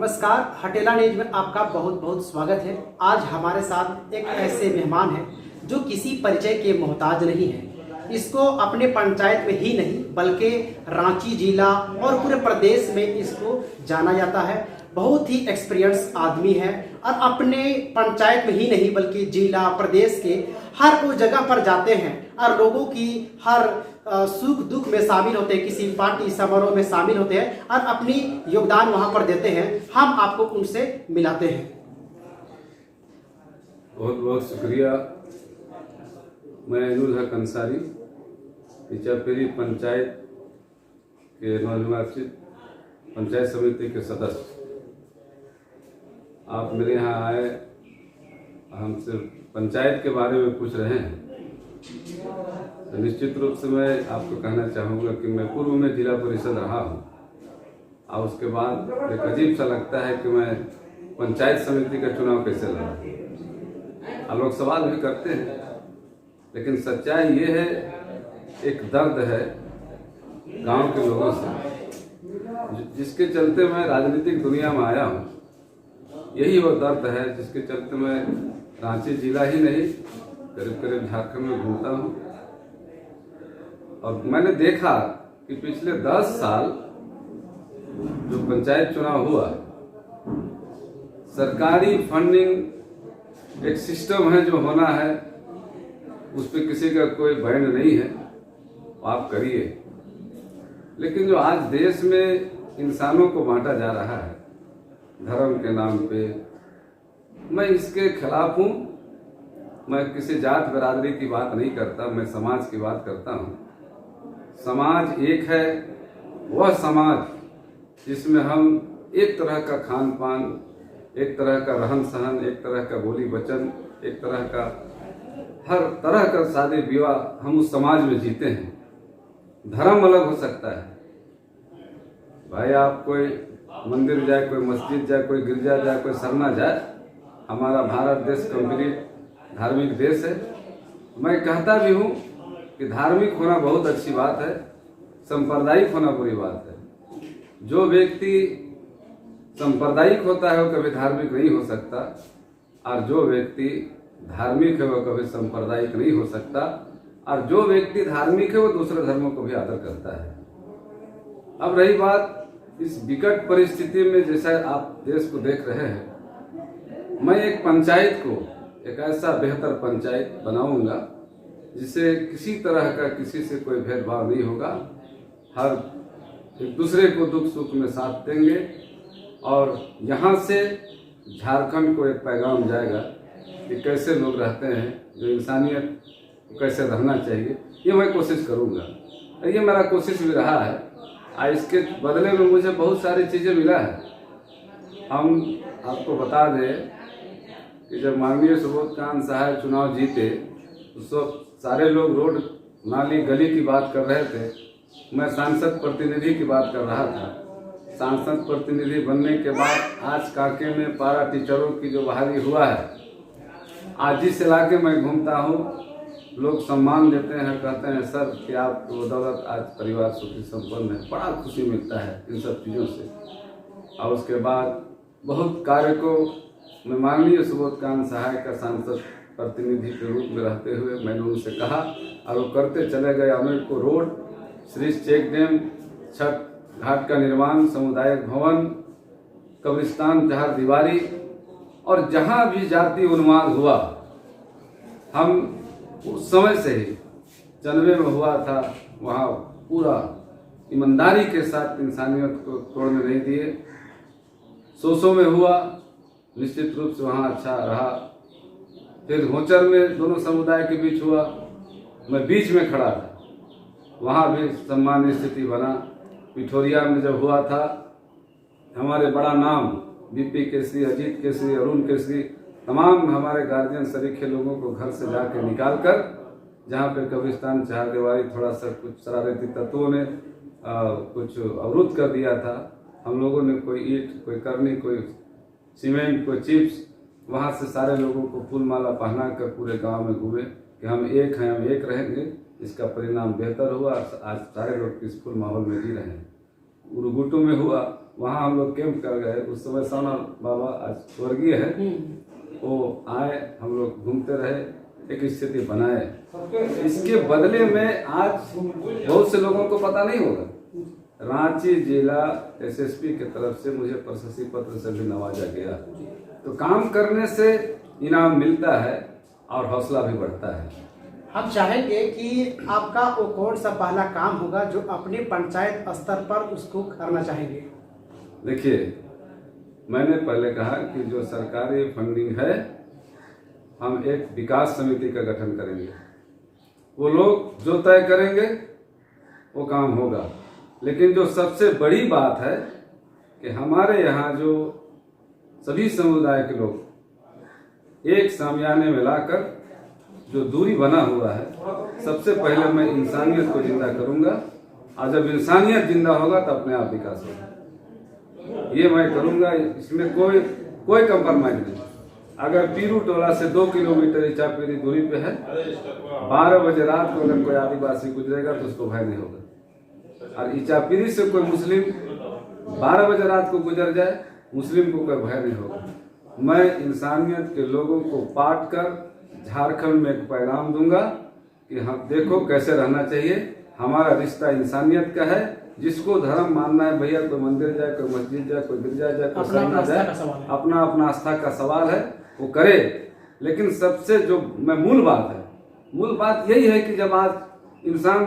नमस्कार, हटेला न्यूज में आपका बहुत बहुत स्वागत है। आज हमारे साथ एक ऐसे मेहमान हैं जो किसी परिचय के मोहताज नहीं है। इसको अपने पंचायत में ही नहीं बल्कि रांची जिला और पूरे प्रदेश में इसको जाना जाता है। बहुत ही एक्सपीरियंस आदमी है और अपने पंचायत में ही नहीं बल्कि जिला प्रदेश के हर वो जगह पर जाते हैं और लोगों की हर सुख दुख में शामिल होते हैं, किसी पार्टी समारोह में शामिल होते हैं और अपनी योगदान वहां पर देते हैं। हम आपको उनसे मिलाते हैं। बहुत बहुत शुक्रिया। मैं अनुल हक अंसारी, इचापेरी पंचायत के नवनिर्वाचित पंचायत समिति के सदस्य। आप मेरे यहाँ आए, हमसे पंचायत के बारे में पूछ रहे हैं, तो निश्चित रूप से मैं आपको कहना चाहूँगा कि मैं पूर्व में जिला परिषद रहा हूँ और उसके बाद एक अजीब सा लगता है कि मैं पंचायत समिति का चुनाव कैसे लड़ा। आप लोग सवाल भी करते हैं, लेकिन सच्चाई ये है, एक दर्द है गांव के लोगों से, जिसके चलते मैं राजनीतिक दुनिया में आया हूँ। यही वो दर्द है जिसके चलते मैं रांची जिला ही नहीं करीब करीब झारखंड में घूमता हूँ। और मैंने देखा कि पिछले 10 साल जो पंचायत चुनाव हुआ, सरकारी फंडिंग एक सिस्टम है जो होना है, उस पर किसी का कोई बैंड नहीं है, आप करिए। लेकिन जो आज देश में इंसानों को बांटा जा रहा है धर्म के नाम पे, मैं इसके खिलाफ हूँ। मैं किसी जात बिरादरी की बात नहीं करता, मैं समाज की बात करता हूँ। समाज एक है, वह समाज जिसमें हम एक तरह का खान पान, एक तरह का रहन सहन, एक तरह का बोली वचन, एक तरह का हर तरह का शादी विवाह हम उस समाज में जीते हैं। धर्म अलग हो सकता है भाई, आप कोई मंदिर जाए, कोई मस्जिद जाए, कोई गिरजा जाए, कोई सरना जाए, हमारा भारत देश कंप्लीट धार्मिक देश है। मैं कहता भी हूँ कि धार्मिक होना बहुत अच्छी बात है, सांप्रदायिक होना बुरी बात है। जो व्यक्ति सांप्रदायिक होता है वो कभी धार्मिक नहीं हो सकता, और जो व्यक्ति धार्मिक है वो कभी सांप्रदायिक नहीं हो सकता, और जो व्यक्ति धार्मिक है वो दूसरे धर्मों को भी आदर करता है। अब रही बात इस विकट परिस्थिति में, जैसा आप देश को देख रहे हैं, मैं एक पंचायत को एक ऐसा बेहतर पंचायत बनाऊंगा जिसे किसी तरह का किसी से कोई भेदभाव नहीं होगा। हर एक दूसरे को दुख सुख में साथ देंगे, और यहाँ से झारखंड को एक पैगाम जाएगा कि कैसे लोग रहते हैं, जो इंसानियत को कैसे रहना चाहिए। ये मैं कोशिश करूँगा, ये मेरा कोशिश भी रहा है। इसके बदले में मुझे बहुत सारी चीज़ें मिला है। हम आपको बता दें कि जब माननीय सुबोध कांत साहब चुनाव जीते, उस वक्त सारे लोग रोड नाली गली की बात कर रहे थे, मैं सांसद प्रतिनिधि की बात कर रहा था। सांसद प्रतिनिधि बनने के बाद आज कांके में पारा टीचरों की जो बहाली हुआ है, आज जिस इलाके में घूमता हूँ, लोग सम्मान देते हैं, कहते हैं सर कि आपको बदौलत आज परिवार सुखी संपन्न है। बड़ा खुशी मिलता है इन सब चीज़ों से। और उसके बाद बहुत कार्य को मैं माननीय सुबोध कांत साहब का सांसद प्रतिनिधि के रूप में रहते हुए मैंने उनसे कहा, और वो करते चले गए। अमेरको रोड, श्री चेक डैम, छठ घाट का निर्माण, सामुदायिक भवन, कब्रिस्तान, चार दीवारी, और जहाँ भी जाति उन्माद हुआ, हम उस समय से ही 91 में हुआ था, वहाँ पूरा ईमानदारी के साथ इंसानियत को तोड़ने नहीं दिए। 100 में हुआ, निश्चित रूप से वहाँ अच्छा रहा। फिर होचर में दोनों समुदाय के बीच हुआ, मैं बीच में खड़ा था, वहाँ भी सम्मानीय स्थिति बना। पिठोरिया में जब हुआ था, हमारे बड़ा नाम बीपी केसरी, अजीत केसरी, अरुण केसरी, तमाम हमारे गार्जियन सरीखे लोगों को घर से जाके निकाल कर, जहाँ पे कब्रिस्तान चार दीवारी थोड़ा सा कुछ शरारती तत्वों ने कुछ अवरुद्ध कर दिया था, हम लोगों ने कोई ईंट, कोई करनी, कोई सीमेंट, कोई चिप्स, वहाँ से सारे लोगों को फूल माला पहना कर पूरे गांव में घूमे कि हम एक हैं, हम एक रहेंगे। इसका परिणाम बेहतर हुआ, आज सारे लोग पीसफुल माहौल में जी रहे हैं। उरुगुटू में हुआ, वहाँ हम लोग कैंप कर गए। उस समय साना बाबा आज स्वर्गीय है, वो आए, हम लोग घूमते रहे, एक स्थिति बनाए। इसके बदले में आज बहुत से लोगों को पता नहीं होगा, रांची जिला एसएसपी की तरफ से मुझे प्रशस्ति पत्र से भी नवाजा गया। तो काम करने से इनाम मिलता है और हौसला भी बढ़ता है। हम चाहेंगे कि आपका वो कौन सा पहला काम होगा जो अपने पंचायत स्तर पर उसको करना चाहेंगे? देखिए, मैंने पहले कहा कि जो सरकारी फंडिंग है, हम एक विकास समिति का गठन करेंगे। वो लोग जो तय करेंगे वो काम होगा। लेकिन जो सबसे बड़ी बात है कि हमारे यहाँ जो सभी समुदाय के लोग एक सामियाने में लाकर जो दूरी बना हुआ है, सबसे पहले मैं इंसानियत को जिंदा करूंगा, और जब इंसानियत जिंदा होगा तो अपने आप विकास होगा। ये मैं करूंगा, इसमें कोई कंप्रोमाइज नहीं। अगर पीरू टोला से 2 किलोमीटर इचापीरी दूरी पे है, 12 बजे रात को अगर कोई आदिवासी गुजरेगा तो उसको भय नहीं होगा। और इचापीरी से कोई मुस्लिम 12 बजे रात को गुजर जाए, मुस्लिम को कोई भय नहीं होगा। मैं इंसानियत के लोगों को बांट कर झारखंड में एक पैगाम दूंगा कि हम देखो कैसे रहना चाहिए। हमारा रिश्ता इंसानियत का है। जिसको धर्म मानना है भैया, कोई मंदिर जाए, कोई मस्जिद जाए, कोई गिरजा जाए, कोई सरना जाए, अपना अपना आस्था का सवाल है, वो करे। लेकिन सबसे जो मूल बात यही है कि जब आज इंसान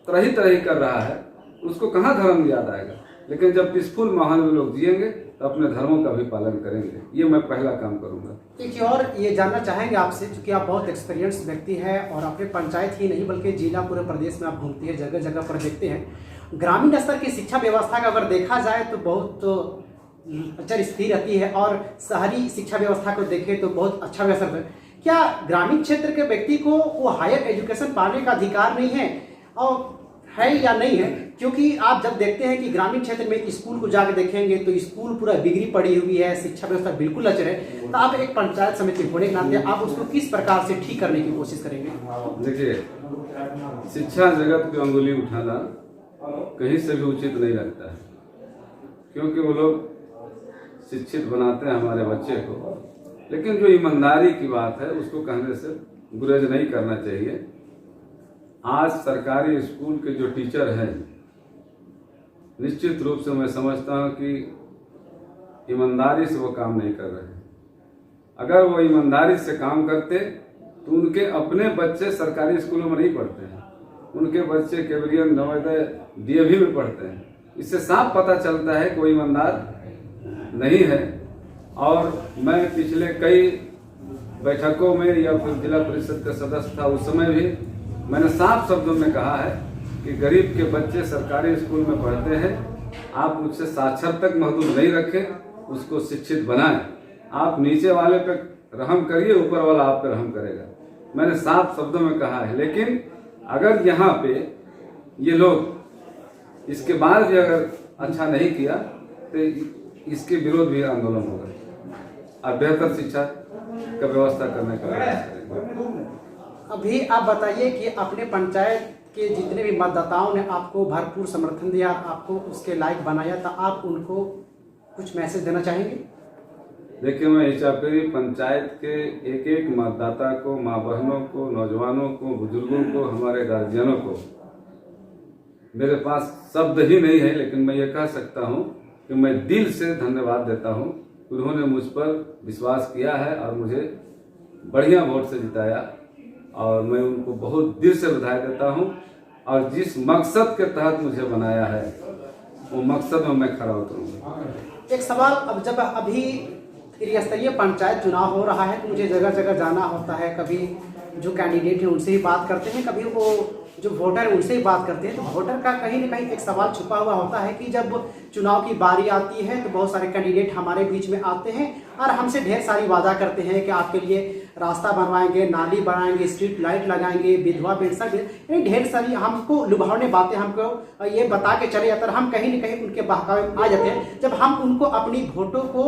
तरही तरही कर रहा है, उसको कहाँ धर्म याद आएगा। लेकिन जब पीसफुल माहौल में लोग जिएंगे तो अपने धर्मों का भी पालन करेंगे। ये मैं पहला काम करूंगा। एक और ये जानना चाहेंगे आपसे, क्योंकि आप बहुत एक्सपीरियंस व्यक्ति हैं और अपने पंचायत ही नहीं बल्कि जिला पूरे प्रदेश में आप घूमते हैं, जगह जगह पर देखते हैं। ग्रामीण स्तर की शिक्षा व्यवस्था का अगर देखा जाए तो बहुत अचर स्थिर रहती है, और शहरी शिक्षा व्यवस्था को देखें तो बहुत अच्छा व्यवसाय है। क्या ग्रामीण क्षेत्र के व्यक्ति को वो हायर एजुकेशन पाने का अधिकार नहीं है, और है या नहीं है? क्योंकि आप जब देखते हैं कि ग्रामीण क्षेत्र में स्कूल को जाकर देखेंगे तो स्कूल पूरा बिगड़ी पड़ी हुई है, शिक्षा व्यवस्था बिल्कुल अचर है। तो आप एक पंचायत समिति होने के नाते आप उसको किस प्रकार से ठीक करने की कोशिश करेंगे? देखिए, शिक्षा जगत की अंगुली उठाना कहीं से भी उचित नहीं लगता है, क्योंकि वो लोग शिक्षित बनाते हैं हमारे बच्चे को। लेकिन जो ईमानदारी की बात है उसको कहने से गुरेज नहीं करना चाहिए। आज सरकारी स्कूल के जो टीचर हैं, निश्चित रूप से मैं समझता हूं कि ईमानदारी से वो काम नहीं कर रहे हैं। अगर वो ईमानदारी से काम करते तो उनके अपने बच्चे सरकारी स्कूलों में नहीं पढ़ते हैं, उनके बच्चे केवरियन, नवोदय, डीएवी में पढ़ते हैं। इससे साफ पता चलता है कि वो ईमानदार नहीं है। और मैं पिछले कई बैठकों में या फिर जिला परिषद का सदस्य था, उस समय भी मैंने साफ शब्दों में कहा है कि गरीब के बच्चे सरकारी स्कूल में पढ़ते हैं, आप उससे साक्षर तक महदूद नहीं रखें, उसको शिक्षित बनाएं। आप नीचे वाले पे रहम करिए, ऊपर वाला आप पे रहम करेगा। मैंने साफ शब्दों में कहा है। लेकिन अगर यहाँ पे ये लोग इसके बाद भी अगर अच्छा नहीं किया तो इसके विरोध भी आंदोलन होगा और बेहतर शिक्षा का व्यवस्था करने का प्रयास करेंगे। अभी आप बताइए कि अपने पंचायत के जितने भी मतदाताओं ने आपको भरपूर समर्थन दिया, आपको उसके लायक बनाया, तो आप उनको कुछ मैसेज देना चाहेंगे? देखिए, मैं इचापीरी पंचायत के एक एक मतदाता को, माँ बहनों को, नौजवानों को, बुजुर्गों को, हमारे गार्जियनों को, मेरे पास शब्द ही नहीं है, लेकिन मैं ये कह सकता हूँ कि मैं दिल से धन्यवाद देता हूँ। उन्होंने मुझ पर विश्वास किया है और मुझे बढ़िया वोट से जिताया, और मैं उनको बहुत दिल से बधाई देता हूँ। और जिस मकसद के तहत मुझे बनाया है वो मकसद में मैं खड़ा उतरूंगा। एक सवाल, अब जब अभी त्रिस्तरीय पंचायत चुनाव हो रहा है तो मुझे जगह जगह जाना होता है, कभी जो कैंडिडेट है उनसे ही बात करते हैं, कभी वो जो वोटर है उनसे ही बात करते हैं। तो वोटर का कहीं ना कहीं एक सवाल छुपा हुआ होता है कि जब चुनाव की बारी आती है तो बहुत सारे कैंडिडेट हमारे बीच में आते हैं और हमसे ढेर सारी वादा करते हैं कि आपके लिए रास्ता बनवाएंगे, नाली बनाएंगे, स्ट्रीट लाइट लगाएंगे, विधवा पेंशन, ये ढेर सारी हमको लुभावने बातें हमको ये बता के चले जाते हैं। हम कहीं न कहीं उनके बहकावे में आ जाते हैं। जब हम उनको अपनी वोटों को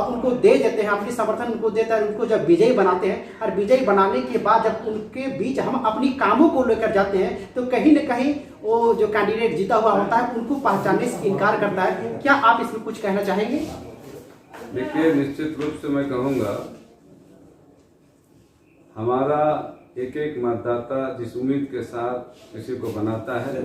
उनको दे देते हैं, अपनी समर्थन उनको देते हैं, उनको जब विजयी बनाते हैं और विजयी बनाने के बाद जब उनके बीच हम अपनी कामों को लेकर जाते हैं तो कहीं न कहीं वो जो कैंडिडेट जीता हुआ होता है उनको पहचानने से इनकार करता है। क्या आप इसमें कुछ कहना चाहेंगे? देखिए, निश्चित रूप से मैं कहूँगा, हमारा एक एक मतदाता जिस उम्मीद के साथ किसी को बनाता है,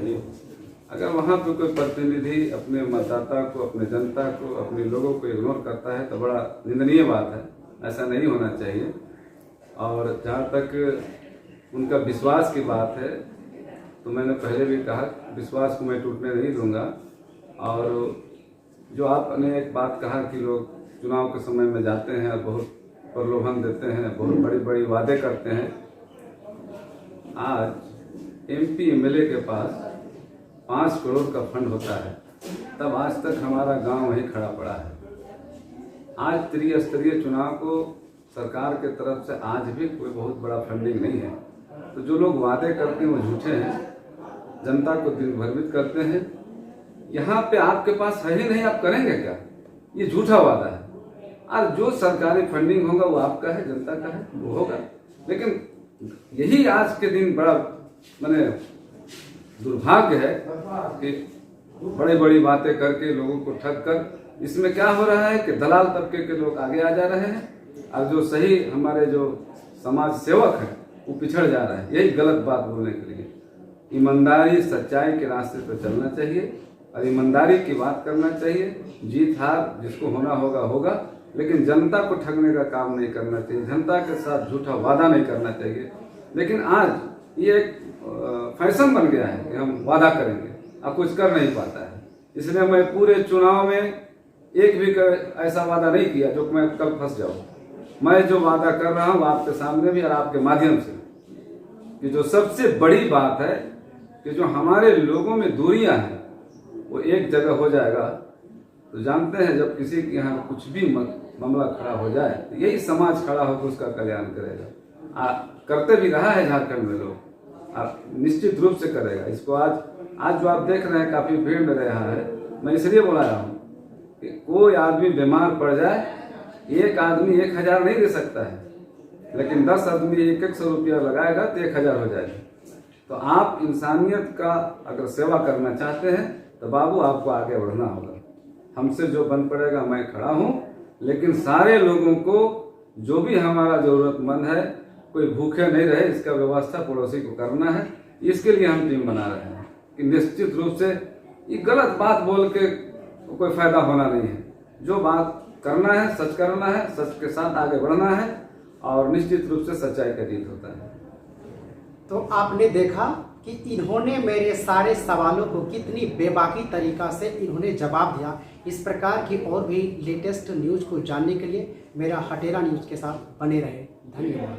अगर वहाँ पे कोई प्रतिनिधि अपने मतदाता को, अपने जनता को, अपने लोगों को इग्नोर करता है तो बड़ा निंदनीय बात है। ऐसा नहीं होना चाहिए। और जहाँ तक उनका विश्वास की बात है तो मैंने पहले भी कहा, विश्वास को मैं टूटने नहीं दूंगा। और जो आपने एक बात कहा कि लोग चुनाव के समय में जाते हैं और बहुत प्रलोभन देते हैं, बहुत बड़ी बड़ी वादे करते हैं। आज एमपी एमएलए के पास 5 करोड़ का फंड होता है, तब आज तक हमारा गांव वहीं खड़ा पड़ा है। आज त्रिस्तरीय चुनाव को सरकार के तरफ से आज भी कोई बहुत बड़ा फंडिंग नहीं है। तो जो लोग वादे करते हैं वो झूठे हैं, जनता को दिग्भ्रमित करते हैं। यहाँ पे आपके पास है ही नहीं, आप करेंगे क्या? ये झूठा वादा है। और जो सरकारी फंडिंग होगा वो आपका है, जनता का है, वो होगा। लेकिन यही आज के दिन बड़ा माने दुर्भाग्य है कि बड़ी बड़ी बातें करके लोगों को ठग कर, इसमें क्या हो रहा है कि दलाल तबके के लोग आगे आ जा रहे हैं और जो सही हमारे जो समाज सेवक हैं वो पिछड़ जा रहे हैं। यही गलत बात बोलने के लिए ईमानदारी सच्चाई के रास्ते पर चलना चाहिए और ईमानदारी की बात करना चाहिए। जीत हार जिसको होना होगा होगा, लेकिन जनता को ठगने का काम नहीं करना चाहिए, जनता के साथ झूठा वादा नहीं करना चाहिए। लेकिन आज ये एक फैशन बन गया है कि हम वादा करेंगे, अब कुछ कर नहीं पाता है। इसलिए मैं पूरे चुनाव में एक भी ऐसा वादा नहीं किया जो मैं कल फंस जाऊं। मैं जो वादा कर रहा हूं आपके सामने भी और आपके माध्यम से, कि जो सबसे बड़ी बात है कि जो हमारे लोगों में दूरियां हैं वो एक जगह हो जाएगा। तो जानते हैं जब किसी के यहाँ कुछ भी मामला खड़ा हो जाए तो यही समाज खड़ा होकर उसका कल्याण करेगा। करते भी रहा है झारखंड में लोग, निश्चित रूप से करेगा। इसको आज जो आप देख रहे हैं काफी भीड़ में रहा है, मैं इसलिए बुला रहा हूँ कि कोई आदमी बीमार पड़ जाए, एक आदमी 1000 नहीं दे सकता है, लेकिन 10 आदमी 100 रुपया लगाएगा तो 1000 हो जाएगा। तो आप इंसानियत का अगर सेवा करना चाहते हैं तो बाबू आपको आगे बढ़ना होगा। हमसे जो बन पड़ेगा, मैं खड़ा हूं, लेकिन सारे लोगों को जो भी हमारा जरूरतमंद है, कोई भूखे नहीं रहे, इसका व्यवस्था पड़ोसी को करना है। इसके लिए हम टीम बना रहे हैं कि निश्चित रूप से ये गलत बात बोल के कोई फायदा होना नहीं है। जो बात करना है, सच करना है, सच के साथ आगे बढ़ना है और निश्चित रूप से सच्चाई का जीत होता है। तो आपने देखा कि इन्होंने मेरे सारे सवालों को कितनी बेबाकी तरीका से इन्होंने जवाब दिया। इस प्रकार की और भी लेटेस्ट न्यूज़ को जानने के लिए मेरा हटेरा न्यूज़ के साथ बने रहे। धन्यवाद।